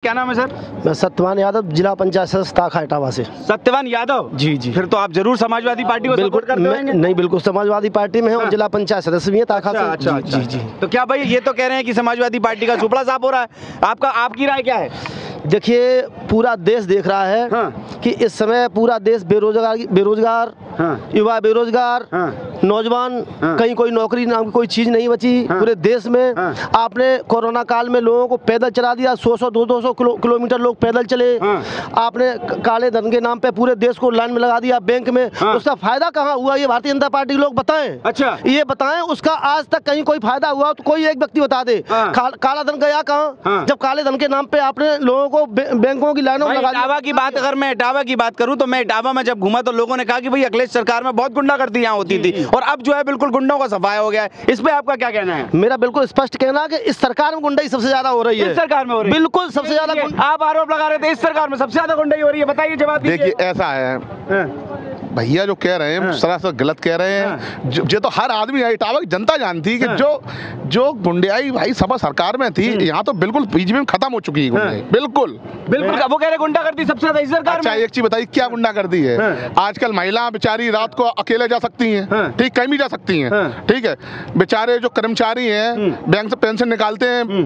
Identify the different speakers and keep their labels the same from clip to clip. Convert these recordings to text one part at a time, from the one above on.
Speaker 1: क्या नाम है सर?
Speaker 2: मैं सत्यवान यादव, जिला पंचायत सदस्य ताखा इटावा से।
Speaker 1: सत्यवान यादव
Speaker 2: जी जी।
Speaker 1: फिर तो आप जरूर समाजवादी पार्टी को सपोर्ट करते होंगे।
Speaker 2: नहीं, बिल्कुल समाजवादी पार्टी में है और जिला पंचायत सदस्य भी है ताखा से।
Speaker 1: अच्छा,
Speaker 2: जी जी।
Speaker 1: तो क्या भाई ये तो कह रहे हैं कि समाजवादी पार्टी का सुपड़ा साफ हो रहा है, आपकी राय क्या है?
Speaker 2: देखिए, पूरा देश देख रहा है कि इस समय पूरा देश बेरोजगार युवा बेरोजगार, नौजवान, कहीं कोई नौकरी नाम की कोई चीज नहीं बची पूरे देश में। आपने कोरोना काल में लोगों को पैदल चला दिया, 100-100 200 किलोमीटर लोग पैदल चले। आपने काले धन के नाम पे पूरे देश को लाइन में लगा दिया बैंक में। उसका फायदा कहाँ हुआ, ये भारतीय जनता पार्टी के लोग बताएं। अच्छा, ये बताएं उसका आज तक कहीं कोई फायदा हुआ तो कोई एक व्यक्ति बता दे। काला धन गया कहाँ? जब काले धन के नाम पे आपने लोगों को बैंकों की लाइनों में लगा दिया।
Speaker 1: इटावा की बात, अगर मैं इटावा की बात करूं तो मैं इटावा में जब घूमा तो लोगों ने कहा कि भाई अखिलेश सरकार में बहुत गुंडागर्दी यहाँ होती थी और अब जो है बिल्कुल गुंडों का सफाया हो गया है। इस पे आपका क्या कहना है?
Speaker 2: मेरा बिल्कुल स्पष्ट कहना है कि इस सरकार में गुंडाई सबसे ज्यादा हो रही है।
Speaker 1: इस सरकार में हो रही है? बिल्कुल सबसे ज्यादा। आप आरोप लगा रहे थे इस सरकार में सबसे ज्यादा गुंडाई हो रही है, बताइए, जवाब दीजिए।
Speaker 3: देखिए, ऐसा है भैया जो कह रहे हैं सरासर गलत कह रहे हैं। जो तो हर आदमी इटावा की जनता जानती है कि जो गुंडाई भाई सपा सरकार में थी, यहाँ तो बिल्कुल बीच में खत्म हो चुकी है गुंडाई। बिल्कुल।
Speaker 1: वो कह रहे गुंडागर्दी सबसे ज्यादा इस सरकार में।
Speaker 3: अच्छा, एक चीज बताइए, क्या गुंडागर्दी है? आजकल महिला बेचारी रात को अकेले जा सकती हैं, ठीक, कहीं भी जा सकती हैं, ठीक है। बेचारे जो कर्मचारी हैं बैंक से पेंशन निकालते हैं,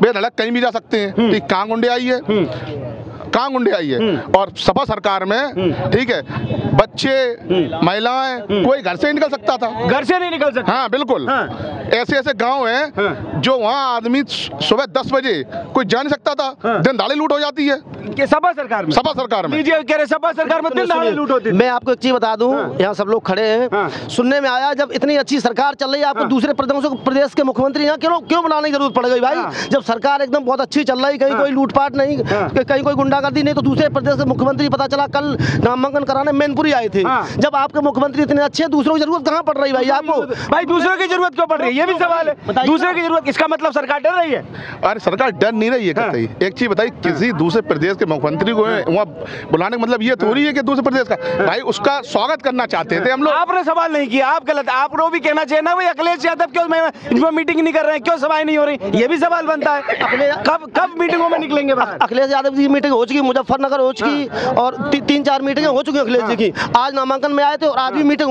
Speaker 3: बेधड़क कहीं भी जा सकते हैं, ठीक। कहाँ गुंडाई है? कहाँ गुंडाई है? और सपा सरकार में, ठीक है, बच्चे महिलाएं कोई घर से नहीं निकल सकता था।
Speaker 1: घर से नहीं निकल सकता?
Speaker 3: हाँ बिल्कुल। ऐसे ऐसे गांव हैं जो वहाँ आदमी सुबह 10 बजे कोई जा नहीं सकता था, दिन दहाड़े लूट हो जाती है।
Speaker 1: सपा सरकार में? सपा सरकार में कह रहे सपा सरकार में दिन दहाड़े लूट होती है।
Speaker 2: मैं आपको एक चीज बता दूं, यहाँ सब लोग खड़े हैं, सुनने में आया जब इतनी अच्छी सरकार चल रही है, आपको दूसरे प्रदेश के मुख्यमंत्री यहाँ क्यों बनाने की जरूरत पड़ गई भाई? जब सरकार एकदम बहुत अच्छी चल रही, कहीं कोई लूटपाट नहीं, कहीं कोई गुंडागर्दी नहीं, तो दूसरे प्रदेश के मुख्यमंत्री पता चला कल नामांकन कराने मैनपुरी आए थे। जब आपके मुख्यमंत्री इतने अच्छे, दूसरों की जरूरत कहाँ पड़ रही भाई आपको?
Speaker 1: भाई दूसरों की जरूरत क्यों पड़ रही है, ये भी सवाल है। दूसरे की जरूरत, इसका मतलब सरकार डर रही है?
Speaker 3: अरे सरकार डर नहीं रही है कतई। एक चीज बताइए, किसी दूसरे प्रदेश के मुख्यमंत्री को वहाँ बुलाने का मतलब ये थोड़ी है कि दूसरे प्रदेश का भाई उसका स्वागत करना चाहते थे हम लोग।
Speaker 1: आपने सवाल नहीं किया, आप गलत। आपको भी कहना चाहिए ना भाई अखिलेश यादव क्यों मीटिंग नहीं कर रहे हैं, क्यों सभाएं नहीं हो रही, ये भी सवाल बनता है। कब मीटिंगों में निकलेंगे?
Speaker 2: अखिलेश यादव जी की मीटिंग हो चुकी, मुजफ्फरनगर हो चुकी और 3-4 मीटिंगें हो चुकी अखिलेश जी की। आज नामांकन में आए थे और आज भी मीटिंग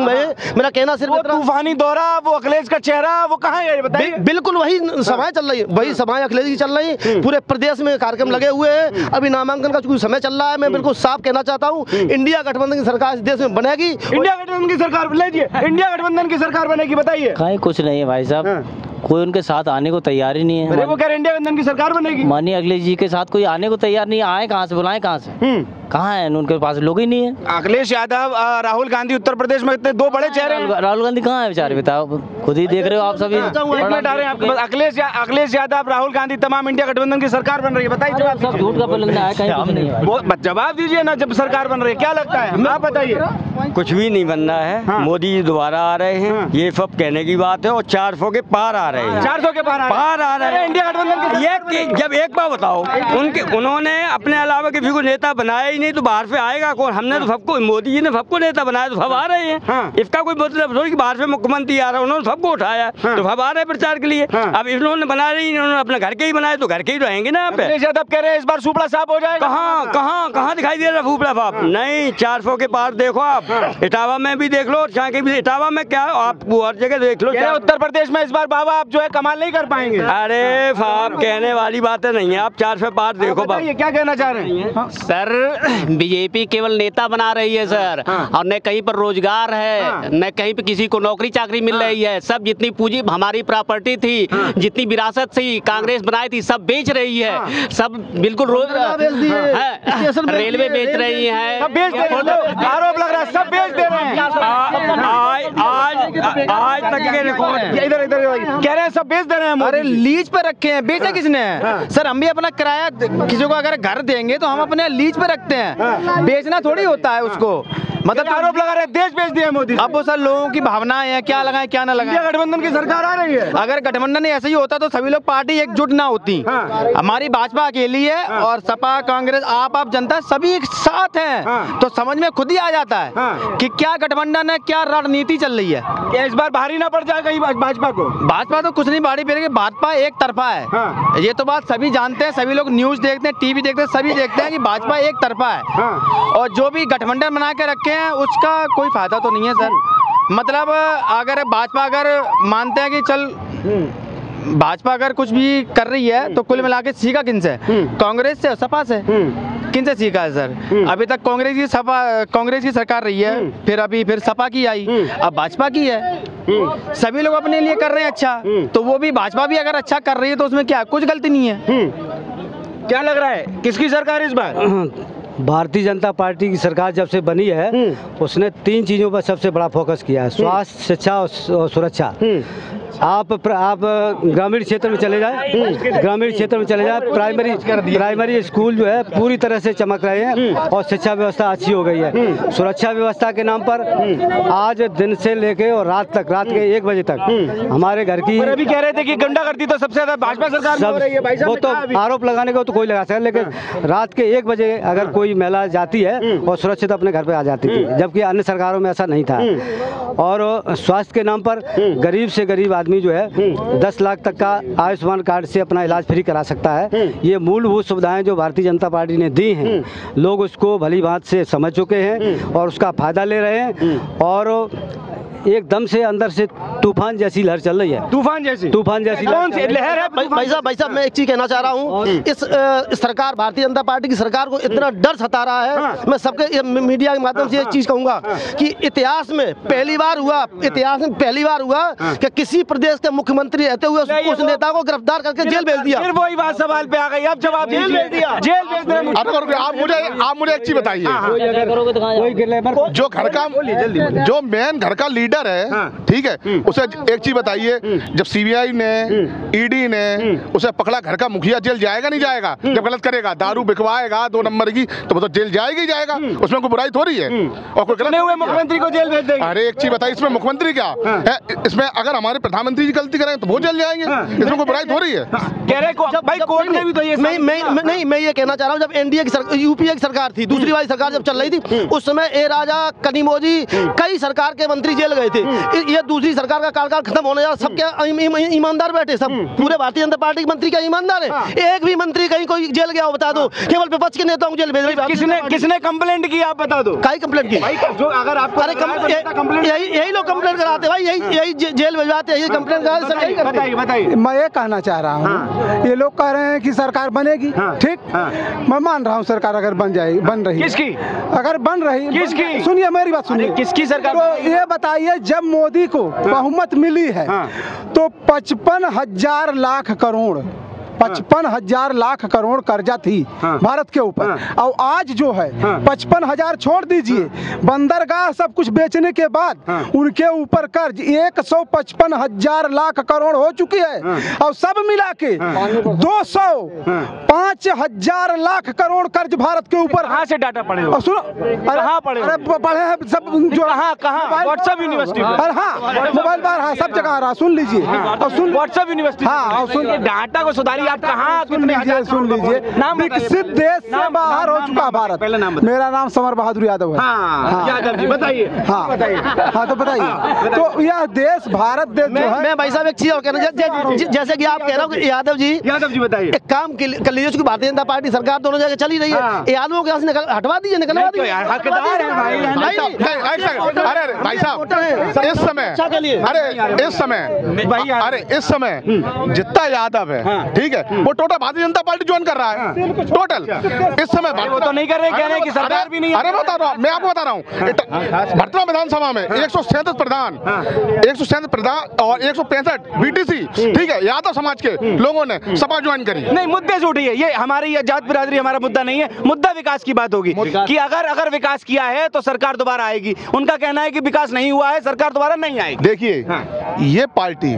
Speaker 2: में है। मेरा कहना सिर्फ
Speaker 1: तूफानी दौरा, वो अखिलेश का चेहरा, वो कहाँ है बताइए?
Speaker 2: बिल्कुल वही सभाएं चल रही है, वही सभाएं अखिलेश की चल रही है। पूरे प्रदेश में कार्यक्रम लगे हुए हैं। अभी नामांकन का चूंकि समय चल रहा है, मैं बिल्कुल साफ कहना चाहता हूँ, इंडिया गठबंधन की सरकार इस देश में बनेगी।
Speaker 1: इंडिया गठबंधन की सरकार लीजिए, इंडिया गठबंधन की सरकार बनेगी, बताइए।
Speaker 4: कहीं कुछ नहीं है भाई साहब, कोई उनके साथ आने को तैयार ही नहीं है।
Speaker 1: अरे वो कह रहे इंडिया गठबंधन की सरकार बनेगी।
Speaker 4: माननीय अखिलेश जी के साथ कोई आने को तैयार नहीं है। आए कहाँ से, बुलाएं कहाँ से? कहाँ है? उनके पास लोग ही नहीं है।
Speaker 1: अखिलेश यादव, राहुल गांधी उत्तर प्रदेश में इतने दो बड़े चेहरे हैं।
Speaker 4: राहुल गांधी कहाँ है बेचारे, बताओ, खुद ही देख रहे हो आप सभी।
Speaker 1: अखिलेश यादव, राहुल गांधी, तमाम इंडिया गठबंधन की सरकार बन रही है, बताइए जवाब।
Speaker 4: सब झूठ का पुलिंदा है, कहीं कुछ नहीं है।
Speaker 1: जवाब दीजिए ना, जब सरकार बन रही है क्या लगता है, आप बताइए।
Speaker 5: कुछ भी नहीं बन रहा है। मोदी जी दोबारा आ रहे हैं, ये सब कहने की बात है, और 400 के पार आ रहे हैं।
Speaker 1: 400 के पार आ रहे हैं इंडिया गठबंधन
Speaker 5: ये जब एक बार बताओ, उन्होंने अपने अलावा किसी को नेता बनाया ही नहीं, तो बाहर से आएगा कौन? हमने तो सबको, मोदी जी ने सबको नेता बनाया, तो सब आ रहे हैं। इसका कोई मतलब थोड़ी कि बाहर से मुख्यमंत्री आ रहा है, उन्होंने सबको उठाया तो सब आ रहे हैं प्रचार के लिए। अब इन्होंने बनाया नहीं, इन्होंने अपने घर के ही बनाए, तो घर के ही रहेंगे ना। आप
Speaker 1: कह रहे हैं इस बार सुपड़ा साफ हो जाएगा।
Speaker 5: कहाँ दिखाई दे रहा सुपड़ा साफ? नहीं, 400 के पार देखो आप, इटावा में भी देख लो, चाहे भी इटावा में क्या है, आप हर जगह देख लो।
Speaker 1: उत्तर प्रदेश में इस बार बाबा आप जो है कमाल नहीं कर पाएंगे।
Speaker 5: अरे साहब, कहने वाली बातें नहीं है, आप 400 पार देखो।
Speaker 1: क्या कहना चाह रहे हैं?
Speaker 6: सर, बीजेपी केवल नेता बना रही है सर, और न कहीं पर रोजगार है, न कहीं पर किसी को नौकरी चाकरी मिल रही है। सब जितनी पूंजी हमारी प्रॉपर्टी थी, जितनी विरासत थी कांग्रेस बनाई थी, सब बेच रही है। सब बिल्कुल रेलवे बेच रही है।
Speaker 1: आरोप लग रहा है सब बेच दे रहे हैं।
Speaker 5: आज तक के रिकॉर्ड
Speaker 1: इधर कह रहे हैं सब बेच दे रहे हैं।
Speaker 7: अरे लीज पे रखे हैं, बेचा किसने है? सर हम भी अपना किराया, किसी को अगर घर देंगे तो हम अपने लीज पे रखते हैं, बेचना थोड़ी होता है उसको।
Speaker 1: मतलब आरोप लगा रहे देश बेच दिया मोदी।
Speaker 7: अब वो सर लोगों की भावनाएं हैं, क्या लगाएं क्या ना लगाएं।
Speaker 1: गठबंधन की सरकार आ रही है।
Speaker 7: अगर गठबंधन ऐसा ही होता तो सभी लोग पार्टी एकजुट ना होती। हमारी भाजपा अकेली है और सपा, कांग्रेस, आप जनता सभी एक साथ हैं, तो समझ में खुद ही आ जाता है कि क्या गठबंधन है, क्या रणनीति चल रही है।
Speaker 1: क्या इस बार भारी ना पड़ जाए कहीं भाजपा को?
Speaker 7: भाजपा तो कुछ नहीं भारी पड़ेगी, भाजपा एक तरफा है।
Speaker 1: हाँ।
Speaker 7: ये तो बात सभी जानते हैं, सभी लोग न्यूज देखते हैं, टीवी देखते हैं, सभी देखते हैं कि भाजपा एक तरफा है।
Speaker 1: हाँ।
Speaker 7: और जो भी गठबंधन बना के रखे हैं उसका कोई फायदा तो नहीं है सर। मतलब अगर भाजपा अगर मानते हैं कि चल भाजपा अगर कुछ भी कर रही है तो कुल मिला के सीखा किनसे? कांग्रेस से, सपा से। किनसे सीखा है सर? अभी तक कांग्रेस की सरकार रही है, फिर सपा की आई, अब भाजपा की है। सभी लोग अपने लिए कर रहे हैं अच्छा, तो वो भी भाजपा भी अगर अच्छा कर रही है तो उसमें क्या कुछ गलती नहीं है।
Speaker 1: क्या लग रहा है किसकी सरकार इस बार?
Speaker 5: भारतीय जनता पार्टी की सरकार जब से बनी है उसने 3 चीज़ों पर सबसे बड़ा फोकस किया है, स्वास्थ्य, शिक्षा और सुरक्षा। आप ग्रामीण क्षेत्र में चले जाए, प्राइमरी स्कूल जो है पूरी तरह से चमक रहे हैं और शिक्षा व्यवस्था अच्छी हो गई है। सुरक्षा व्यवस्था के नाम पर आज दिन से लेके और रात के 1 बजे तक हमारे घर की,
Speaker 1: अभी कह रहे थे कि गुंडागर्दी तो सबसे ज्यादा भाजपा सरकार में हो रही है। भाई साहब
Speaker 5: वो तो आरोप लगाने को तो कोई लगा सकता है, लेकिन रात के 1 बजे अगर कोई महिला जाती है और सुरक्षित अपने घर पे आ जाती थी, जबकि अन्य सरकारों में ऐसा नहीं था। और स्वास्थ्य के नाम पर गरीब से गरीब आदमी जो है 10 लाख तक का आयुष्मान कार्ड से अपना इलाज फ्री करा सकता है। ये मूलभूत सुविधाएं जो भारतीय जनता पार्टी ने दी हैं, लोग उसको भली भांति से समझ चुके हैं और उसका फायदा ले रहे हैं। और एकदम से अंदर से तूफान जैसी लहर चल रही है।
Speaker 1: तूफान जैसी कौन सी लहर है?
Speaker 2: भाई साहब मैं एक चीज कहना चाह रहा हूँ, इस सरकार भारतीय जनता पार्टी की सरकार को इतना डर सता रहा है।
Speaker 1: हाँ।
Speaker 2: मैं सबके मीडिया के माध्यम से एक चीज कहूंगा कि इतिहास में पहली बार हुआ कि किसी प्रदेश के मुख्यमंत्री रहते हुए उस नेता को गिरफ्तार करके जेल भेज दिया।
Speaker 1: फिर वही बात सवाल पे आ गई, अब जवाब जेल भेज दिया। जेल भेज दिया।
Speaker 3: आप मुझे एक चीज बताइए, जो मेन घर का लीडर है, ठीक है, उसे एक चीज बताइए, जब सीबीआई ने, ईडी ने उसे पकड़ा, घर का मुखिया जेल जाएगा नहीं जाएगा? जब गलत करेगा, दारू बिकवाएगा 2 नंबर की, तो वो तो जेल जाएगा ही जाएगा, उसमें कोई बुराई थोड़ी है। और कोई गलत
Speaker 1: हुए मुख्यमंत्री को जेल भेज देंगे?
Speaker 3: अरे एक चीज बताइए, इसमें मुख्यमंत्री क्या है? इसमें अगर हमारे प्रधानमंत्री जी गलती करें तो वो जेल जाएंगे, इसमें कोई बुराई थोड़ी है।
Speaker 1: कह रहे भाई कोर्ट ने भी तो ये
Speaker 2: मैं ये कहना चाह रहा हूँ, जब एनडीए की यूपीए की सरकार थी, दूसरी वाली सरकार जब चल रही थी, उस समय ए राजा, कनिमोजी, कई सरकार के मंत्री जेल गए थे। ये दूसरी सरकार का कार्यकाल खत्म होने जा, सबके ईमानदार बैठे, सब पूरे भारतीय जनता पार्टी के मंत्री क्या ईमानदार है? एक भी मंत्री कहीं कोई जेल गया हो बता दो? केवल विपक्ष के नेताओं को जेल भेज रहे।
Speaker 3: किसने कंप्लेंट की आप बता दो?
Speaker 2: कई कंप्लेंट की?
Speaker 3: जो अगर आपको
Speaker 2: यही लोग कंप्लेंट कराते भाई, यही जेल भिजवाते, यही कंप्लेंट कराते।
Speaker 3: बताइए।
Speaker 8: मैं ये कहना चाह रहा हूँ, ये लोग कह रहे हैं कि सरकार बनेगी, ठीक, मैं मान रहा हूँ सरकार अगर बन रही,
Speaker 3: किसकी?
Speaker 8: अगर बन रही,
Speaker 3: किसकी?
Speaker 8: सुनिए मेरी बात सुनिए,
Speaker 3: किसकी सरकार?
Speaker 8: तो ये बताइए, जब मोदी को बहुमत मिली है तो 55,000 लाख करोड़ 55,000 लाख करोड़ कर्जा थी भारत के ऊपर। और आज जो है 55,000 छोड़ दीजिए, बंदरगाह सब कुछ बेचने के बाद उनके ऊपर कर्ज 155,000 लाख करोड़ हो चुकी है। और सब मिला के 205,000 लाख करोड़ कर्ज भारत के ऊपर।
Speaker 3: कहाँ से डाटा पड़े?
Speaker 8: सुनो,
Speaker 3: कहाँ पढ़े?
Speaker 8: अरे पढ़े हैं सब जो
Speaker 3: कहाँ व्हाट्सएप यूनिवर्सिटी?
Speaker 8: हाँ, मोबाइल पर, हाँ, सब जगह आ रहा, सुन लीजिए। और सुन
Speaker 3: व्हाट्सएप यूनिवर्सिटी,
Speaker 8: हाँ, और सुन
Speaker 3: डाटा को सुधारिए। आप कहाँ?
Speaker 8: सुन लीजिए, विकसित देश से बाहर हो चुका भारत। मेरा नाम समर बहादुर यादव है।
Speaker 3: यादव जी बताइए।
Speaker 8: हाँ तो बताइए, तो यह देश भारत देश जो है।
Speaker 2: मैं भाई साहब एक चीज और कहना, जैसे कि आप कह रहे हो यादव जी
Speaker 3: बताइए,
Speaker 2: एक काम कर लीजिए, उसकी भारतीय जनता पार्टी सरकार दोनों जगह चली रही है, यादवों के यहाँ से हटवा दीजिए, निकलवा दीजिए।
Speaker 3: अरे भाई साहब, इस समय जितना यादव है, ठीक है, वो total Bharatiya Janata party join कर रहा है, टोटल इस समय। वो तो नहीं कर रहे, कह रहे हैं कि सरकार भी नहीं। अरे बता रहा हूँ, मैं आपको बता रहा हूँ, वर्तमान विधानसभा में 137 प्रधान, 137 प्रधान और 165 बीटीसी, ठीक है, यादव समाज के लोगों ने सपा ज्वाइन करी। नहीं, मुद्दे से उठी है, ये हमारी जात बिरादरी हमारा मुद्दा नहीं है, मुद्दा विकास की बात होगी कि अगर विकास किया है तो सरकार दोबारा आएगी। उनका कहना है कि विकास नहीं हुआ है, सरकार दोबारा नहीं आएगी। देखिए, ये पार्टी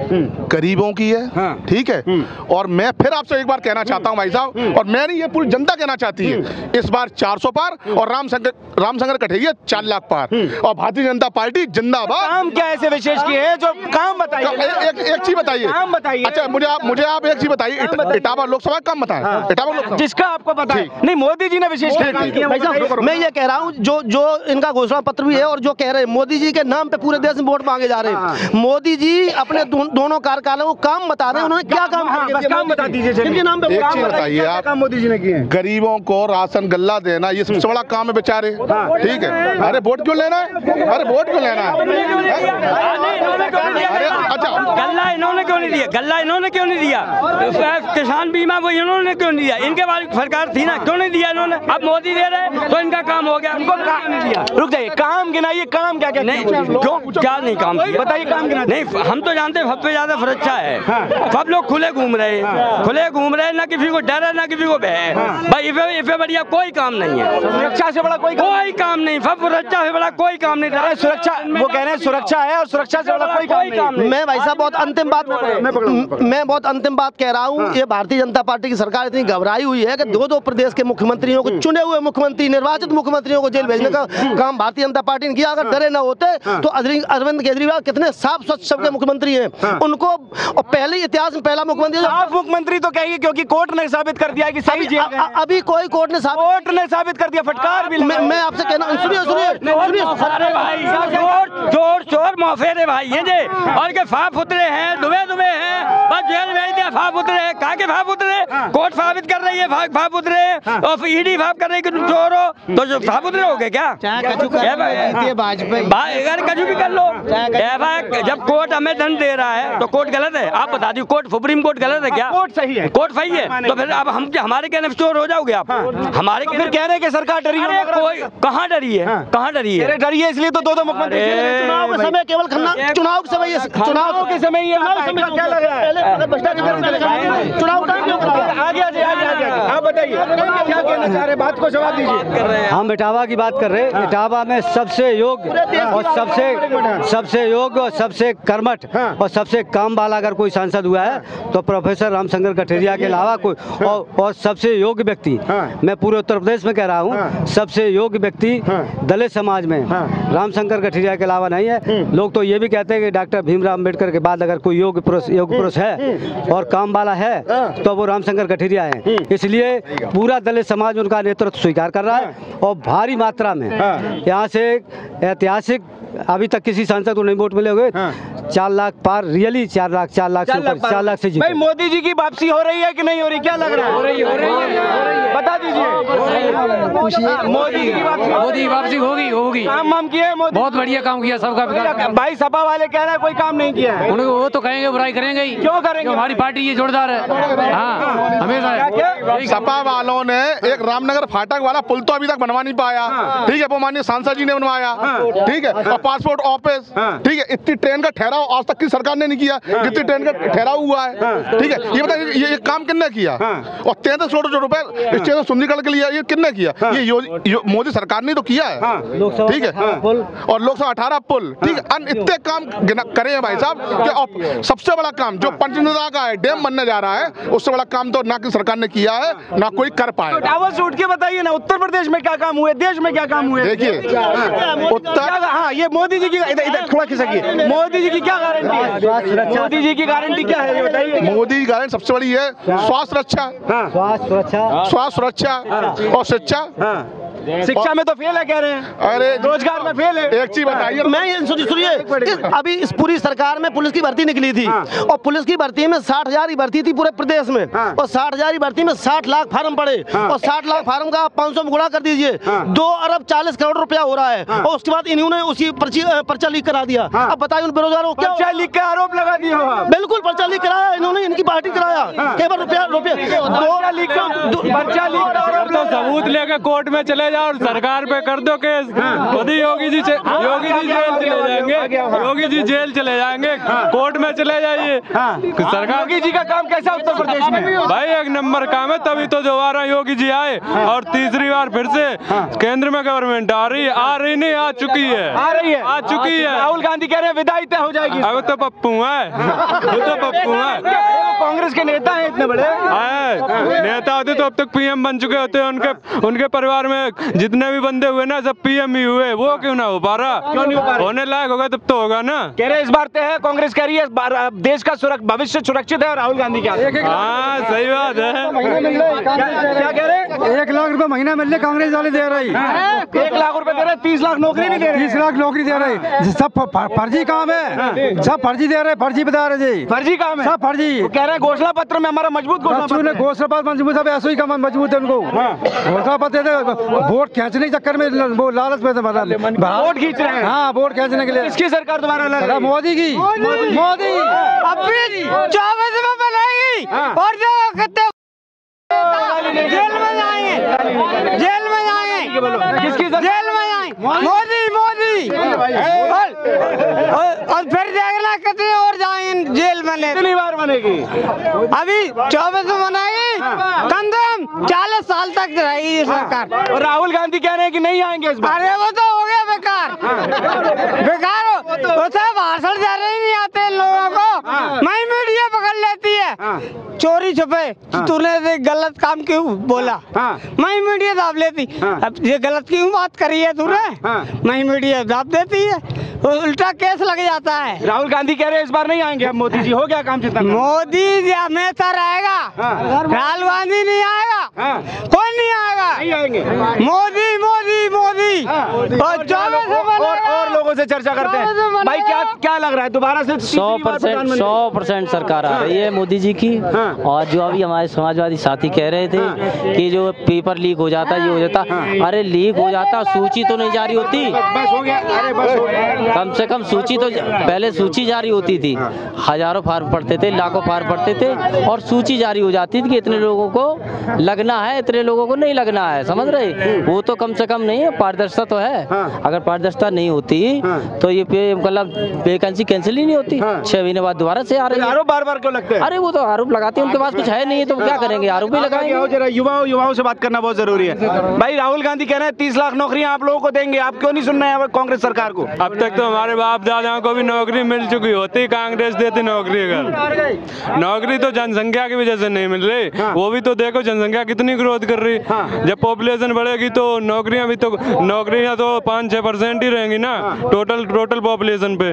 Speaker 3: गरीबों की है, ठीक है, और मैं फिर आपसे एक बार कहना चाहता हूं भाई साहब, और मैं नहीं, ये पूरी जनता कहना चाहती है, इस बार 400 पार और रामशंकर कठेरिया 4 लाख पार, और भारतीय जनता पार्टी जिंदाबाद।
Speaker 1: काम क्या ऐसे विशेष किए हैं जो काम बताइए?
Speaker 3: एक चीज बताइए,
Speaker 1: काम बताइए।
Speaker 3: अच्छा मुझे आप एक चीज बताइए, इटावा लोकसभा काम बताएं। इटावा लोकसभा
Speaker 1: जिसका आपको पता है। नहीं, मोदी जी ने विशेष काम किया।
Speaker 2: भाई साहब, मैं ये कह रहा हूँ जो इनका घोषणा पत्र भी है और जो कह रहे हैं मोदी जी के नाम पे पूरे देश में वोट मांगे जा रहे हैं, मोदी जी अपने दोनों कार्यकालों को काम बता रहे हैं, उन्होंने क्या काम
Speaker 1: काम बता दीजिए।
Speaker 2: इनके नाम पे
Speaker 3: एक चीज बताइए आप,
Speaker 1: मोदी जी ने किए हैं?
Speaker 3: गरीबों को राशन गल्ला देना ये सबसे बड़ा काम है बेचारे, ठीक है। अरे वोट क्यों लेना है? अरे वोट क्यों लेना है? अरे अच्छा,
Speaker 5: गल्ला इन्होंने क्यों नहीं दिया? गल्ला इन्होंने क्यों नहीं दिया? किसान बीमा वो इन्होंने क्यों नहीं दिया? इनके बाद सरकार थी ना, क्यों नहीं दिया इन्होंने? अब मोदी दे रहे तो इनका काम हो गया, इनको क्यों नहीं दिया?
Speaker 1: रुक जाइए, काम गिनाइए, काम क्या क्या
Speaker 5: नहीं, क्यों क्या नहीं काम किया?
Speaker 1: बताइए काम गिना।
Speaker 5: नहीं, हम तो जानते हैं सबसे ज्यादा सुरक्षा है। सब लोग खुले घूम रहे हैं, ना किसी को डर है ना किसी को भय है। भाई इसे बढ़िया कोई काम नहीं है।
Speaker 1: सुरक्षा से बड़ा कोई
Speaker 5: काम नहीं, सब सुरक्षा से बड़ा कोई काम नहीं।
Speaker 1: सुरक्षा, वो कह रहे हैं सुरक्षा है और सुरक्षा से बड़ा कोई काम नहीं।
Speaker 2: मैं भाई साहब बहुत अंतिम बात कह रहा हूँ। ये भारतीय जनता पार्टी की सरकार इतनी घबराई हुई है कि दो प्रदेश के मुख्यमंत्रियों को, चुने हुए मुख्यमंत्री, निर्वाचित मुख्यमंत्रियों को जेल भेजने का काम भारतीय जनता पार्टी ने किया। अगर डरे न होते तो अरविंद केजरीवाल कितने साफ स्वच्छ सबके मुख्यमंत्री हैं, उनको पहले इतिहास में पहला मुख्यमंत्री
Speaker 1: तो कहेंगे क्योंकि कोर्ट ने साबित कर दिया कि सही।
Speaker 2: अभी कोई कोर्ट ने
Speaker 1: साबित कर दिया, फटकार भी।
Speaker 2: मैं आपसे कहना, सुनिए
Speaker 5: जोर शोर मौफेरे भाई हैं जे, और के फाफ उतरे हैं, दुबे हैं, बस जेल भेज दिया, फाफ उतरे हैं। कहाँ के फाफ उतरे? कोर्ट साबित कर रही है फाफ उतरे, और ईडी फाफ कर रही है कि तुम चोर हो, तो जो फाफ उतरे हो गए क्या? कछु भी कर लो। जब कोर्ट हमें दंड दे रहा है तो कोर्ट गलत है? आप बता दीजिए, कोर्ट सुप्रीम कोर्ट गलत है क्या?
Speaker 1: कोर्ट सही है।
Speaker 5: कोर्ट सही है तो फिर अब हम हमारे कहने पे चोर हो जाओगे आप? हमारे
Speaker 1: फिर कह रहे हैं कि सरकार डरी है।
Speaker 5: कोई कहाँ डरी है? कहाँ डरी है?
Speaker 1: डरी है इसलिए तो दो मुख्यमंत्री
Speaker 2: चुनाव के समय केवल चुनाव के समय क्या लग रहा है? चुनाव
Speaker 1: आगे आप बताइए क्या कहना चाह रहे, बात को जवाब दीजिए।
Speaker 9: हम इटावा की बात कर रहे हैं। इटावा में सबसे योग्य और सबसे कर्मठ और सबसे काम वाला अगर कोई सांसद हुआ है तो प्रोफेसर रामशंकर कठेरिया के अलावा कोई और सबसे योग्य व्यक्ति, मैं पूरे उत्तर प्रदेश में कह रहा हूँ, सबसे योग्य व्यक्ति दलित समाज में रामशंकर कठेरिया के अलावा नहीं है। लोग तो ये भी कहते हैं कि डॉक्टर भीमराव अम्बेडकर के बाद अगर कोई योग्य पुरुष है और काम वाला है तो वो रामशंकर कठेरिया है। इसलिए पूरा दलित समाज उनका नेतृत्व स्वीकार कर रहा है और भारी मात्रा में यहाँ से ऐतिहासिक, अभी तक किसी सांसद को नहीं वोट मिले हुए, 4 लाख पार, रियली 4 लाख से जीते।
Speaker 1: भाई मोदी जी की वापसी हो रही है कि नहीं हो रही, क्या लग रहा है? हो रही है। बता दीजिए। मोदी की वापसी होगी। काम किया मोदी, बहुत बढ़िया काम किया, सबका विकास। भाई सपा वाले कह रहे हैं कोई काम नहीं किया है।
Speaker 10: वो तो कहेंगे, बुराई करेंगे ही।
Speaker 1: क्यों करेंगे?
Speaker 10: हमारी पार्टी ये जोरदार है। हाँ, हमेशा।
Speaker 3: सपा वालों ने एक रामनगर फाटक वाला पुल तो अभी तक बनवा नहीं पाया, ठीक है, वो माननीय सांसद जी ने बनवाया, ठीक है, और पासपोर्ट ऑफिस, ठीक है, इतनी ट्रेन का ठहराव आज तक की सरकार ने नहीं किया जितनी ट्रेन का ठहराव हुआ है, ठीक है। ये बताइए ये काम किसने किया? और 33 करोड़ रुपए स्टेशन सुंदरीकरण के लिए ये किसने किया? ये मोदी सरकार ने तो किया है, ठीक है। और लोकसभा 18 पुल, ठीक है, इतने काम करे हैं भाई साहब कि सबसे बड़ा काम जो पंचनदा का है, डैम बनने जा रहा है, उससे बड़ा काम तो ना कि सरकार ने किया है ना कोई कर पाए।
Speaker 1: टावर उठ के बताइए ना, उत्तर प्रदेश में क्या काम हुए, देश में क्या काम हुए?
Speaker 3: देखिए उत्तर,
Speaker 1: हाँ, ये मोदी जी की, इधर थोड़ा खिसकिए, मोदी जी की क्या गारंटी है? मोदी जी की गारंटी क्या है ये बताइए?
Speaker 3: मोदी की गारंटी सबसे बड़ी है स्वास्थ्य सुरक्षा और शिक्षा
Speaker 1: में तो फेल है कह रहे हैं।
Speaker 3: अरे
Speaker 1: रोजगार में फेल है।
Speaker 3: एक चीज बताइए,
Speaker 2: मैं सुनिए, अभी इस पूरी सरकार में पुलिस की भर्ती निकली थी और पुलिस की भर्ती में 60,000 की भर्ती थी पूरे प्रदेश में, और 60,000 की भर्ती में 60 लाख फार्म पड़े, और 60 लाख फार्म का 500 में गुणा कर दीजिए, 2 अरब 40 करोड़ रुपया हो रहा है। और उसके बाद इन्होंने उसी पर्चा लीक करा दिया। अब बताइए उन बेरोजगारों को क्या?
Speaker 1: पर्चा लीक का आरोप लगा दिया।
Speaker 2: बिल्कुल पर्चा लीक कराया इन्होंने, इनकी पार्टी कराया, केवल रुपया
Speaker 1: पर्चा लीक का आरोप।
Speaker 10: तो सबूत लेके कोर्ट में चले जाओ और सरकार पे कर दो केस, खुद योगी जी जेल चले जाएंगे, कोर्ट में चले जाइए।
Speaker 1: सरकार योगी जी का काम कैसा उत्तर प्रदेश में?
Speaker 10: भाई एक नंबर काम है, तभी तो दोबारा योगी जी आए और तीसरी बार फिर से केंद्र में गवर्नमेंट आ रही आ चुकी है।
Speaker 1: राहुल गांधी कह रहे हैं विदाई तय हो जाएगी।
Speaker 10: अब तो पप्पू है।
Speaker 1: कांग्रेस के नेता हैं इतने बड़े।
Speaker 10: नेता होते तो अब तक पीएम बन चुके होते। उनके परिवार में जितने भी बंदे हुए ना सब पीएम ही हुए, वो क्यों ना हो पा रहा?
Speaker 1: क्यों नहीं हो पा रहा?
Speaker 10: होने लायक होगा तब तो होगा ना।
Speaker 1: कह रहे इस बार तय है, कांग्रेस कह रही है देश का भविष्य सुरक्षित है। राहुल गांधी क्या?
Speaker 10: हाँ सही बात है।
Speaker 1: क्या कह रहे?
Speaker 9: 1 लाख रुपए महीना मिलने कांग्रेस वाले दे रही।
Speaker 1: 1 लाख रुपए दे रहे, 30 लाख नौकरी नहीं दे रहे।
Speaker 9: 30 लाख नौकरी दे रही। सब फर्जी काम है, सब फर्जी दे रहे, फर्जी बता रहे जी।
Speaker 1: फर्जी काम है,
Speaker 9: सब फर्जी।
Speaker 1: कह रहे हैं घोषणा पत्र में हमारा मजबूत घोषणा पत्र
Speaker 9: मजबूत है, ऐसे ही काम मजबूत है उनको। घोषणा पत्र वोट खींचने के चक्कर में वो लालच में
Speaker 1: वोट खींच रहे हैं।
Speaker 9: हाँ, वोट खींचने के लिए।
Speaker 1: किसकी सरकार दोबारा लग रही है?
Speaker 9: मोदी की। मोदी
Speaker 5: अभी 24 में बनाएगी और जो कितने जेल में जाएंगे, जेल में जाएंगे।
Speaker 1: किसकी
Speaker 5: जेल में जाएंगे? मोदी और फिर देखना कितने और जाएंगे जेल में।
Speaker 1: कितनी बार बनेगी?
Speaker 5: अभी 24 में बनाएगी, कम से कम 40 साल तक रहेगी ये सरकार।
Speaker 1: और राहुल गांधी कह रहे हैं कि नहीं आएंगे इस बार।
Speaker 5: अरे वो तो हो गया बेकार, बेकार उसे भाषण दे रहे नहीं आते लोगों को। मैं मीडिया पकड़ लेती है चोरी छुपे, तूने गलत काम क्यों बोला, मैं मीडिया दाब लेती। अब ये गलत क्यों बात करी है तूने, मैं मीडिया दाब देती है, उल्टा केस लग जाता है।
Speaker 1: राहुल गांधी कह रहे हैं इस बार नहीं आएंगे। अब मोदी जी हो गया काम जितना।
Speaker 5: मोदी जी हमेशा रहेगा, राहुल गांधी नहीं आएगा, कोई नहीं आएगा।
Speaker 1: नहीं आएंगे।
Speaker 5: मोदी मोदी मोदी।
Speaker 1: और लोगों से चर्चा करते हैं। भाई क्या लग रहा है दोबारा से?
Speaker 4: 100% सरकार आ रही है मोदी जी की। और जो अभी हमारे समाजवादी साथी कह रहे थे कि जो पेपर लीक हो जाता, ये हो जाता, अरे लीक हो जाता, सूची तो नहीं जारी होती।
Speaker 1: बस हो गया। अरे बस हो गया।
Speaker 4: कम से कम सूची तो पहले सूची जारी होती थी, हजारों फार्म पड़ते थे, लाखों फार्म पड़ते थे और सूची जारी हो जाती थी कि इतने लोगों को लगना है, इतने लोगों को नहीं लगना है। समझ रहे? वो तो कम से कम नहीं है, पारदर्शिता तो है। अगर पारदर्शिता नहीं होती तो ये मतलब वैकेंसी कैंसिल ही नहीं होती। 6 महीने बाद दोबारा से आ रही है।
Speaker 1: आरोप बार क्यों लगते हैं?
Speaker 4: अरे वो तो आरोप लगाते हैं, उनके पास कुछ है नहीं है तो क्या करेंगे, आरोप भी लगाएंगे।
Speaker 1: जरा युवाओं से बात करना बहुत जरूरी है। भाई राहुल गांधी कह रहे हैं 30 लाख नौकरियां आप लोगों को देंगे, आप क्यों नहीं सुन रहे हैं कांग्रेस सरकार को?
Speaker 10: अब तक तो हमारे बाप दादाओं को भी नौकरी मिल चुकी होती, कांग्रेस देती नौकरी। अगर नौकरी तो जनसंख्या की वजह से नहीं मिल रही, वो भी तो देखो जनसंख्या कितनी ग्रोथ कर रही। जब पॉपुलेशन बढ़ेगी तो नौकरियां भी तो 5-6% ही रहेंगी ना टोटल पॉपुलेशन पे।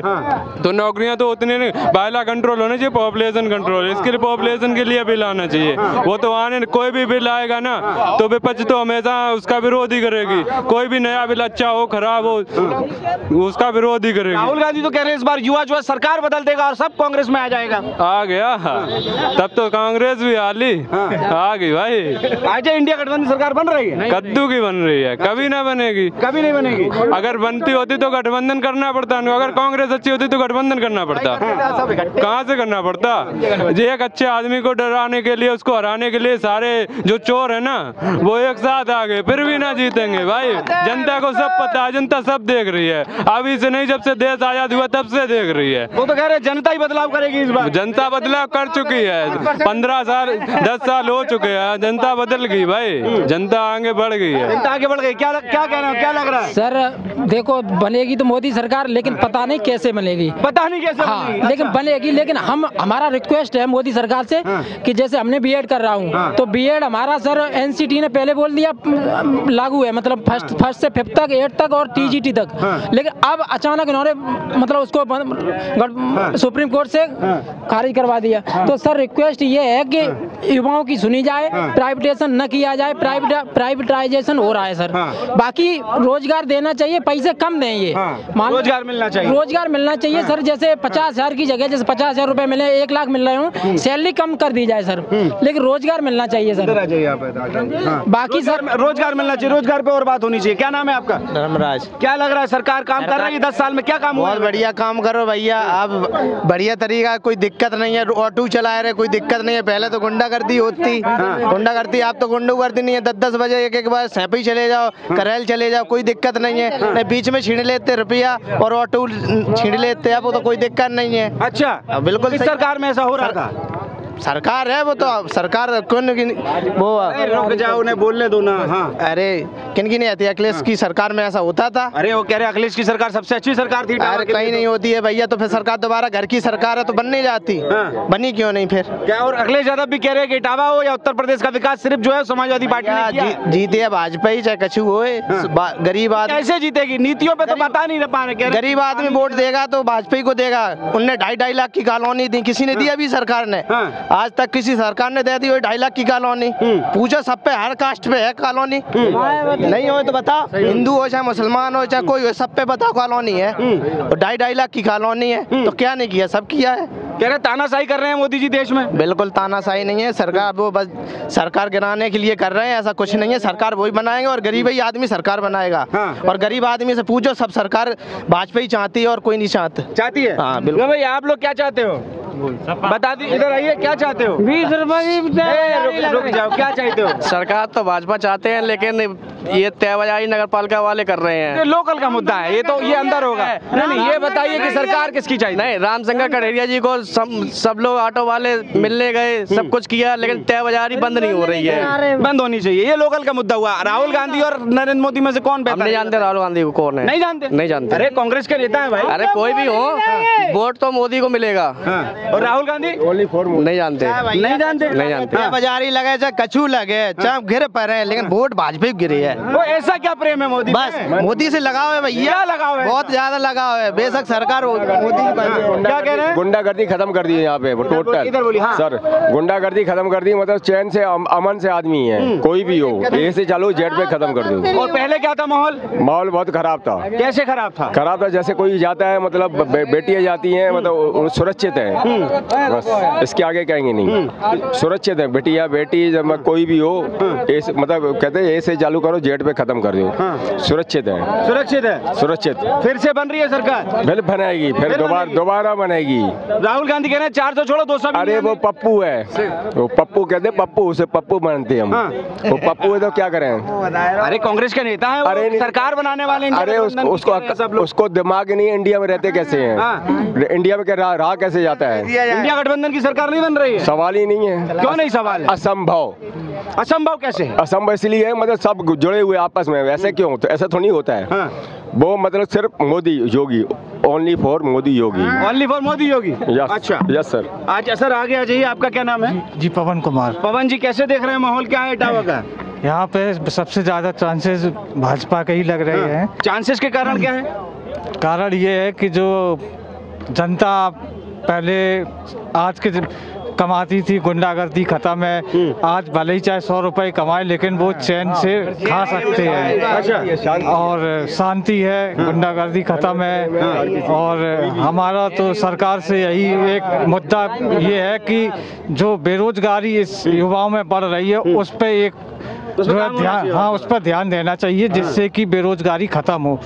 Speaker 10: तो नौकरियां तो उतनी नहीं, पहला कंट्रोल होना चाहिए पॉपुलेशन कंट्रोल। इसके लिए पॉपुलेशन के लिए बिल आना चाहिए। वो तो आने कोई भी बिल आएगा ना तो विपक्ष तो हमेशा उसका विरोध ही करेगी। कोई भी नया बिल अच्छा हो खराब हो उसका विरोध ही करेगी।
Speaker 1: राहुल गांधी तो कह रहे हैं इस बार युवा जो है सरकार बदल देगा और सब कांग्रेस में आ जाएगा।
Speaker 10: आ गया तब तो कांग्रेस भी हाली आ गई भाई।
Speaker 1: आज इंडिया गठबंधन सरकार बन रही है,
Speaker 10: कद्दू की बन रही है, कभी ना बनेगी,
Speaker 1: कभी नहीं बनेगी।
Speaker 10: अगर बनती होती तो गठबंधन करना पड़ता, अगर कांग्रेस अच्छी होती तो गठबंधन करना पड़ता। कहाँ से करना पड़ता? एक अच्छे आदमी को डराने के लिए, उसको हराने के लिए सारे जो चोर है ना वो एक साथ आ गए, फिर भी ना जीतेंगे भाई। जनता को सब पता है, जनता सब देख रही है। अभी से नहीं, जब से देश आजाद हुआ तब से देख रही है।
Speaker 1: वो तो कह रहे हैं जनता ही बदलाव करेगी इस बार।
Speaker 10: जनता बदलाव कर चुकी है, 15 साल 10 साल हो चुके हैं, जनता बदल गई भाई, जनता आगे बढ़ गई है।
Speaker 1: जनता आगे बढ़ गई। क्या कह रहे हो, क्या लग रहा है?
Speaker 11: सर देखो बनेगी तो मोदी सरकार, लेकिन पता नहीं कैसे बनेगी,
Speaker 1: पता नहीं कैसे
Speaker 11: बनेगी। लेकिन बनेगी। लेकिन हमारा रिक्वेस्ट है मोदी सरकार से कि जैसे हमने बीएड कर रहा हूँ तो बीएड हमारा सर एनसीटी ने पहले बोल दिया लागू है, मतलब फर्स्ट से 5th तक, 8th तक और टीजीटी तक। लेकिन अब अचानक इन्होंने मतलब उसको सुप्रीम कोर्ट से खारिज करवा दिया। तो सर रिक्वेस्ट ये है कि युवाओं की सुनी जाए, प्राइवेटाइजेशन न किया जाए। प्राइवेटाइजेशन हो रहा है सर। बाकी रोजगार देना चाहिए, पैसे कम दें, ये
Speaker 1: रोजगार मिलना चाहिए,
Speaker 11: रोजगार मिलना चाहिए सर। जैसे 50,000 की जगह जैसे 50,000 रुपए मिले, 1 लाख मिल रहे हो, सैलरी कम कर दी जाए सर, लेकिन रोजगार मिलना चाहिए सर। बाकी सर
Speaker 1: रोजगार मिलना चाहिए, रोजगार पे और बात होनी चाहिए। क्या नाम है आपका?
Speaker 12: धर्मराज।
Speaker 1: क्या लग रहा है सरकार काम कर रही है 10 साल में? क्या काम हुआ?
Speaker 12: बहुत बढ़िया काम करो भैया, अब बढ़िया तरीका, कोई दिक्कत नहीं है। ऑटो चला रहे, कोई दिक्कत नहीं है। पहले तो गुंडागर्दी होती, गुंडागर्दी, आप तो गुंडागर्दी नहीं है। 10-10 बजे एक बार सैंपी चले जाओ, करेल चले जाओ, कोई दिक्कत नहीं है। नहीं बीच में छीन लेते रुपया और ऑटो छीन लेते, अब वो तो कोई दिक्कत नहीं है।
Speaker 1: अच्छा
Speaker 12: बिल्कुल।
Speaker 1: इस सरकार में ऐसा हो रहा था?
Speaker 12: सरकार है वो तो, सरकार कौन वो
Speaker 1: रुक जाओ, उन्हें बोलने दो ना। हाँ
Speaker 12: अरे किनकी नहीं आती? अखिलेश की सरकार में ऐसा होता था।
Speaker 1: अरे वो कह रहे अखिलेश की सरकार सबसे अच्छी सरकार थी।
Speaker 12: अरे कहीं नहीं होती है भैया, तो फिर सरकार दोबारा घर की सरकार है तो बन नहीं जाती। बनी क्यों नहीं फिर?
Speaker 1: क्या और अखिलेश यादव भी कह रहे हैं कि इटावा हो या उत्तर प्रदेश का विकास सिर्फ जो है समाजवादी पार्टी ने किया।
Speaker 12: जीते है भाजपा ही, चाहे कछु हो। गरीब आदमी
Speaker 1: कैसे जीतेगी? नीतियों पे तो बता नहीं पा रहे।
Speaker 12: गरीब आदमी वोट देगा तो भाजपा ही को देगा। उनने 2.5 लाख की कॉलोनी दी, किसी ने दी अभी सरकार ने? आज तक किसी सरकार ने दे दी 2.5 लाख की कॉलोनी? पूछो सब पे, हर कास्ट पे है कॉलोनी। नहीं हो तो बता, हिंदू हो चाहे मुसलमान हो चाहे कोई हो, सब पे बताओ कॉलोनी है। 2.5 लाख की कॉलोनी है तो क्या नहीं किया? सब किया है।
Speaker 1: कह रहे तानाशाही कर रहे हैं मोदी जी देश में।
Speaker 12: बिल्कुल तानाशाही नहीं है, सरकार वो बस सरकार गिराने के लिए कर रहे हैं, ऐसा कुछ नहीं है। सरकार वही बनाएंगे और गरीब ही आदमी सरकार बनाएगा। और गरीब आदमी से पूछो, सब सरकार भाजपा ही चाहती है और कोई नहीं चाहती है। हाँ बिल्कुल।
Speaker 1: भाई आप लोग क्या चाहते हो? बता दी, इधर आइए, क्या चाहते हो?
Speaker 11: 20 रुपए।
Speaker 1: रुक जाओ, क्या चाहते हो?
Speaker 6: सरकार तो भाजपा चाहते हैं, लेकिन ये तय बाजारी नगर पालिका वाले कर रहे हैं।
Speaker 1: लोकल का मुद्दा है ये, तो ये अंदर होगा। नहीं, ये बताइए कि सरकार किसकी चाहिए?
Speaker 6: नहीं, रामशंकर कठेरिया जी को सब लोग ऑटो वाले मिलने गए, सब कुछ किया, लेकिन तय बाजारी बंद नहीं हो रही है।
Speaker 1: बंद होनी चाहिए, ये लोकल का मुद्दा हुआ। राहुल गांधी और नरेंद्र मोदी में से कौन बेहतर?
Speaker 6: नहीं जानते राहुल गांधी को कौन है?
Speaker 1: नहीं जानते?
Speaker 6: नहीं जानते।
Speaker 1: अरे कांग्रेस के नेता है भाई।
Speaker 6: अरे कोई भी हो, वोट तो मोदी को मिलेगा।
Speaker 1: और राहुल गांधी
Speaker 6: नहीं जानते।
Speaker 1: नहीं जानते?
Speaker 6: नहीं जानते।
Speaker 12: बाजारी लगे चाहे कछू लगे चाहे गिर पर है, लेकिन वोट भाजपा की गिरी है।
Speaker 1: वो ऐसा क्या प्रेम है मोदी?
Speaker 12: बस मोदी से लगाव है भैया,
Speaker 1: लगाव है,
Speaker 12: बहुत ज्यादा लगाव है। बेशक सरकार मोदी की।
Speaker 1: क्या कह रहे हैं?
Speaker 13: गुंडागर्दी खत्म कर दी है यहाँ पे टोटल।
Speaker 1: इधर बोलिए। हाँ।
Speaker 13: सर गुंडागर्दी खत्म कर दी, मतलब चैन से अमन से आदमी है, कोई भी हो, ए से चलो जेड पे खत्म कर दो।
Speaker 1: और पहले क्या था माहौल?
Speaker 13: माहौल बहुत खराब था।
Speaker 1: कैसे खराब था?
Speaker 13: खराब था जैसे कोई जाता है, मतलब बेटियां जाती हैं, मतलब सुरक्षित है, बस इसके आगे कहेंगे नहीं। सुरक्षित है बेटियां, बेटी जब कोई भी हो, मतलब कहते हैं ए से चालू करो जेड पे खत्म कर दो। सुरक्षित है,
Speaker 1: सुरक्षित है,
Speaker 13: सुरक्षित।
Speaker 1: फिर से बन रही है सरकार?
Speaker 13: फिर बनाएगी, फिर दोबारा बनेगी।
Speaker 1: राहुल गांधी कह रहे हैं 400 छोड़ो 200।
Speaker 13: अरे वो पप्पू है, वो पप्पू कहते हैं, पप्पू, उसे पप्पू मानते हम। वो पप्पू है तो क्या करें?
Speaker 1: अरे कांग्रेस के नेता है, अरे सरकार बनाने वाले।
Speaker 13: अरे उसको दिमाग नहीं, इंडिया में रहते कैसे हैं? इंडिया में रहा कैसे जाता है?
Speaker 1: इंडिया गठबंधन की सरकार नहीं बन रही है?
Speaker 13: सवाल ही नहीं है।
Speaker 1: क्यों नहीं सवाल?
Speaker 13: असंभव।
Speaker 1: असंभव कैसे?
Speaker 13: असंभव इसलिए है, मतलब सब जुड़े हुए आपस में, वैसे क्यों? तो ऐसा तो नहीं होता है। वो मतलब सिर्फ Modi Yogi, only for Modi Yogi.
Speaker 1: Only for Modi Yogi.
Speaker 13: अच्छा, यस सर।
Speaker 1: आज सर आगे आ जाइए, आपका क्या नाम है?
Speaker 14: जी पवन कुमार।
Speaker 1: पवन जी कैसे देख रहे हैं माहौल, क्या है इटावा का?
Speaker 14: यहाँ पे सबसे ज्यादा चांसेस भाजपा के ही लग रहे हैं।
Speaker 1: चांसेस के कारण क्या है?
Speaker 14: कारण ये है कि जो जनता पहले आज के कमाती थी, गुंडागर्दी खत्म है। आज भले ही चाहे 100 रुपए कमाए, लेकिन वो चैन से खा सकते हैं और शांति है, गुंडागर्दी खत्म है। और हमारा तो सरकार से यही एक मुद्दा ये है कि जो बेरोजगारी इस युवाओं में बढ़ रही है, उस पर एक जो है ध्यान, हाँ उस पर ध्यान देना चाहिए, जिससे कि बेरोजगारी खत्म हो।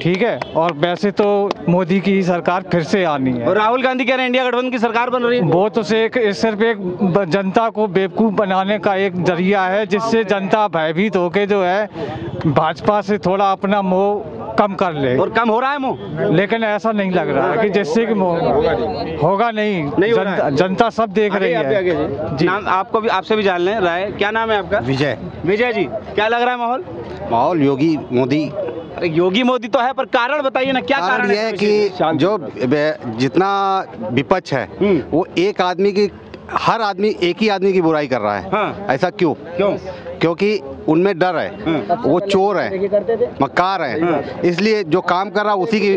Speaker 14: ठीक है। और वैसे तो मोदी की सरकार फिर से आनी है।
Speaker 1: और राहुल गांधी कह रहे हैं इंडिया गठबंधन की सरकार बन रही है।
Speaker 14: वो तो सिर्फ एक जनता को बेवकूफ़ बनाने का एक जरिया है, जिससे जनता भयभीत होके जो है भाजपा से थोड़ा अपना मोह कम कर ले।
Speaker 1: और कम हो रहा है मोह?
Speaker 14: लेकिन ऐसा नहीं लग रहा है कि जिससे कि मोह होगा नहीं। जनता सब देख रही है।
Speaker 1: जी आपको भी, आपसे भी जान लें राय। क्या नाम है आपका?
Speaker 15: विजय।
Speaker 1: विजय जी क्या लग रहा है माहौल?
Speaker 15: माहौल योगी मोदी।
Speaker 1: अरे योगी मोदी तो है, पर कारण बताइए ना, क्या कारण
Speaker 15: है? कि जो जितना विपक्ष है वो एक आदमी की, हर आदमी एक ही आदमी की बुराई कर रहा है। हाँ। ऐसा क्यों? क्योंकि उनमें डर है, वो चोर है, मक्कार है, इसलिए जो काम कर रहा है उसी की,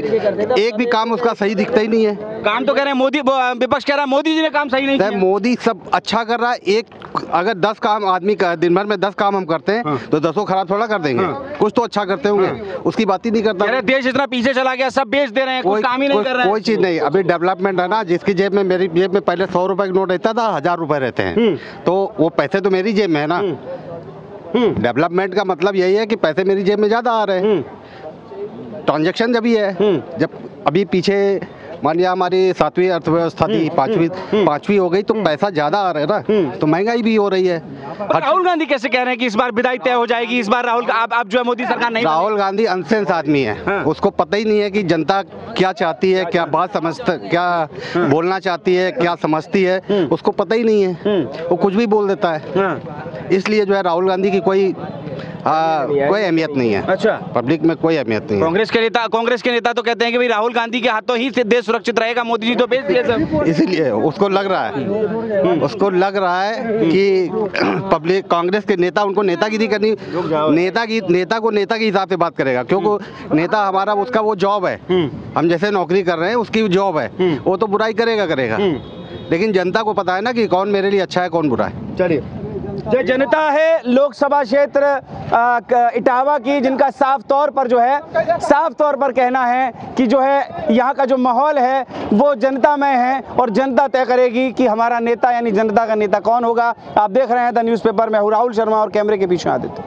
Speaker 15: एक भी काम उसका सही दिखता ही नहीं है।
Speaker 1: काम तो कह रहे हैं मोदी, विपक्ष कह रहा है मोदी जी ने काम सही नहीं किया।
Speaker 15: मोदी सब अच्छा कर रहा है। एक अगर 10 काम आदमी का दिन भर में 10 काम हम करते हैं तो 10 खराब थोड़ा कर देंगे। कुछ तो अच्छा करते होंगे, उसकी बात ही नहीं करता।
Speaker 1: अरे देश इतना पीछे चला गया, सब बेच दे रहे हैं, कोई काम ही नहीं कर रहे हैं।
Speaker 15: कोई चीज नहीं। अभी डेवलपमेंट है ना, जिसकी जेब में, मेरी जेब में पहले 100 रुपए का नोट रहता था, 1000 रुपए रहते हैं, तो वो पैसे तो मेरी जेब में है ना। डेवलपमेंट का मतलब यही है कि पैसे मेरी जेब में ज्यादा आ रहे हैं। ट्रांजैक्शन जब ही है, जब अभी पीछे मान लिया हमारी 7वीं अर्थव्यवस्था थी, 5वीं हो गई, तो पैसा ज्यादा आ रहा है ना, तो महंगाई भी हो रही है।
Speaker 1: राहुल गांधी कैसे कह रहे हैं कि इस बार विदाई तय हो जाएगी, इस बार राहुल आप जो है मोदी सरकार नहीं?
Speaker 15: राहुल गांधी अनसेंस आदमी है। हाँ। उसको पता ही नहीं है कि जनता क्या चाहती है, क्या बात समझता, क्या बोलना चाहती है, क्या समझती है, उसको पता ही नहीं है। वो कुछ भी बोल देता है। इसलिए जो है राहुल गांधी की कोई कोई अहमियत नहीं है।
Speaker 7: अच्छा,
Speaker 15: पब्लिक में कोई अहमियत नहीं है।
Speaker 7: कांग्रेस के नेता तो कहते हैं कि भाई राहुल गांधी के हाथों ही से देश सुरक्षित रहेगा, मोदी जी तो भेज दिए सब।
Speaker 15: इसीलिए उसको लग रहा है कि पब्लिक कांग्रेस के नेता उनको नेतागिरी करनी, नेता को नेता के हिसाब से बात करेगा, क्योंकि नेता हमारा उसका वो जॉब है, हम जैसे नौकरी कर रहे हैं उसकी जॉब है, वो तो बुराई करेगा, लेकिन जनता को पता है ना कि कौन मेरे लिए अच्छा है कौन बुरा है।
Speaker 7: चलिए, जो जनता है लोकसभा क्षेत्र इटावा की, जिनका साफ तौर पर कहना है कि जो है यहाँ का जो माहौल है वो जनतामय है और जनता तय करेगी कि हमारा नेता यानी जनता का नेता कौन होगा। आप देख रहे हैं द न्यूज़पेपर में, हूँ राहुल शर्मा और कैमरे के पीछे आदित्य।